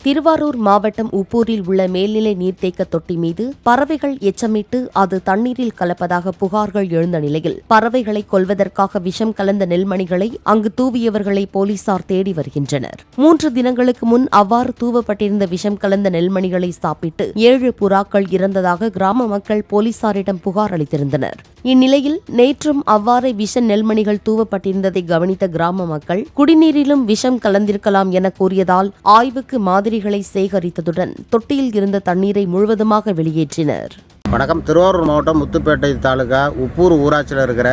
திருவாரூர் மாவட்டம் உப்பூரில் உள்ள மேல்நிலை நீர்த்தேக்க தொட்டி மீது பறவைகள் எச்சமிட்டு அது தண்ணீரில் கலப்பதாக புகார்கள் எழுந்த நிலையில் பறவைகளை கொல்வதற்காக விஷம் கலந்த நெல்மணிகளை அங்கு தூவியவர்களை போலீசார் தேடி வருகின்றனர். 3 தினங்களுக்கு முன் அவ்வாறு தூவப்பட்டிருந்த விஷம் கலந்த நெல்மணிகளை சாப்பிட்டு 7 புறாக்கள் இறந்ததாக கிராம மக்கள் போலீசாரிடம் புகார் அளித்திருந்தனர். இந்நிலையில் நேற்றும் அவ்வாறே விஷ நெல்மணிகள் தூவப்பட்டிருந்ததை கவனித்த கிராம மக்கள் குடிநீரிலும் விஷம் கலந்திருக்கலாம் என கூறியதால் ஆய்வுக்கு மாதிரிகளை சேகரித்ததுடன் தொட்டியில் இருந்த தண்ணீரை முழுவதுமாக வெளியேற்றினர். வணக்கம். திருவாரூர் மாவட்டம் முத்துப்பேட்டை தாலுகா உப்பூர் ஊராட்சியில் இருக்கிற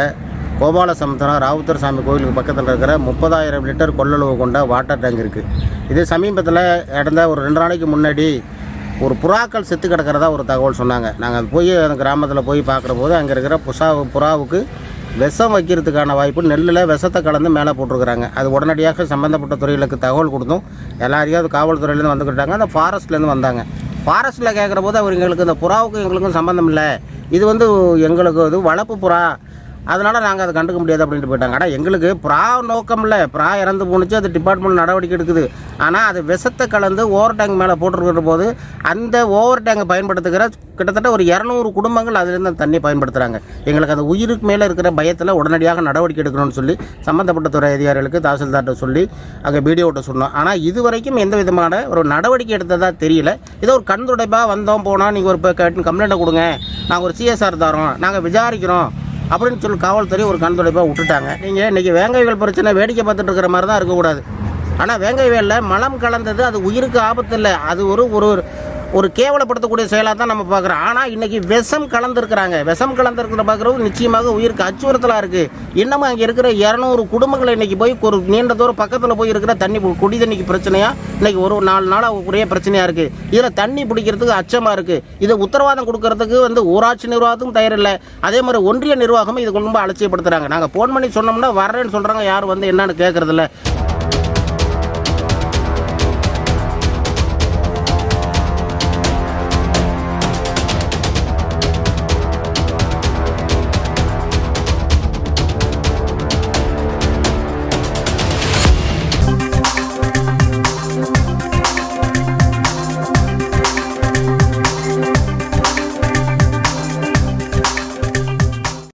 கோபாலசமுத்திரம் ராவுத்தர் சாமி கோயிலுக்கு பக்கத்தில் இருக்கிற 30,000 லிட்டர் கொள்ளளவு கொண்ட வாட்டர் டேங்க் இருக்குது. இது சமீபத்தில் நடந்த ஒரு 2 நாளைக்கு முன்னாடி ஒரு புறாக்கள் செத்து கிடக்கிறதா ஒரு தகவல் சொன்னாங்க. நாங்கள் போய் அந்த கிராமத்தில் போய் பார்க்குற போது அங்கே இருக்கிற புறாவுக்கு விஷம் வைக்கிறதுக்கான வாய்ப்பு நெல்லில் விஷத்தை கலந்து மேலே போட்டிருக்கிறாங்க. அது உடனடியாக சம்மந்தப்பட்ட துறைகளுக்கு தகவல் கொடுத்தும் எல்லாரையும் அது காவல்துறையிலேருந்து வந்துக்கிட்டாங்க. அந்த ஃபாரஸ்ட்லேருந்து வந்தாங்க. ஃபாரஸ்ட்டில் கேட்குற போது அவர் எங்களுக்கு இந்த புறாவுக்கும் எங்களுக்கும் சம்மந்தம் இல்லை, இது எங்களுக்கு இது வளர்ப்பு புறா, அதனால் நாங்கள் அதை கண்டுக்க முடியாது அப்படின்ட்டு போயிட்டாங்க. ஆனால் எங்களுக்கு புறா நோக்கம் இல்லை, புறா இறந்து போணுச்சு, அது டிபார்ட்மெண்ட் நடவடிக்கை எடுக்குது. ஆனால் அது விஷத்தை கலந்து ஓவர் டேங்க் மேலே போட்டுருக்கிற போது அந்த ஓவர் டேங்கை பயன்படுத்துகிற கிட்டத்தட்ட ஒரு 200 குடும்பங்கள் அதிலிருந்து அந்த தண்ணி பயன்படுத்துகிறாங்க. எங்களுக்கு அந்த உயிருக்கு மேலே இருக்கிற பயத்தில் உடனடியாக நடவடிக்கை எடுக்கணும்னு சொல்லி சம்மந்தப்பட்ட துறை அதிகாரிகளுக்கு தாசில்தார்கிட்ட சொல்லி அங்கே பிடிஓட்ட சொன்னோம். ஆனால் இது வரைக்கும் எந்த விதமான ஒரு நடவடிக்கை எடுத்ததாக தெரியல. ஏதோ ஒரு கண் துடைப்பாக வந்தோம் போனால் நீங்கள் ஒரு கம்ப்ளைண்ட்டை கொடுங்க, நாங்கள் ஒரு CSR தரோம், நாங்கள் விசாரிக்கிறோம் அப்படின்னு சொல்லி காவல்துறை ஒரு கண் துடைப்பாக விட்டுட்டாங்க. நீங்கள் இன்றைக்கி வேங்கைவேல் பிரச்சனை வேடிக்கை பார்த்துட்டு இருக்கிற மாதிரி தான் இருக்கக்கூடாது. ஆனால் வேங்கைவேலில் மலம் கலந்தது அது உயிருக்கு ஆபத்து இல்லை, அது ஒரு கேவலப்படுத்தக்கூடிய செயலாக தான் நம்ம பார்க்குறோம். ஆனால் இன்றைக்கி விஷம் கலந்துருக்கிறாங்க. விஷம் கலந்துருக்கிற பார்க்குறது நிச்சயமாக உயிருக்கு அச்சுறுத்தலாக இருக்குது. இன்னமும் அங்கே இருக்கிற 200 குடும்பங்களை இன்றைக்கி போய் ஒரு நீண்ட தூரம் பக்கத்தில் போய் இருக்கிற குடி தண்ணிக்கு பிரச்சனையாக இன்றைக்கி ஒரு 4 நாளாக ஒரே பிரச்சனையாக இருக்குது. இதில் தண்ணி பிடிக்கிறதுக்கு அச்சமாக இருக்குது. இதை உத்தரவாதம் கொடுக்கறதுக்கு ஊராட்சி நிர்வாகத்துக்கும் தயாரில்லை. அதே மாதிரி ஒன்றிய நிர்வாகமும் இதுக்கு ரொம்ப அலட்சியப்படுத்துகிறாங்க. நாங்கள் ஃபோன் பண்ணி சொன்னோம்னா வரேன்னு சொல்கிறாங்க, யாரும் என்னன்னு கேட்குறதில்ல.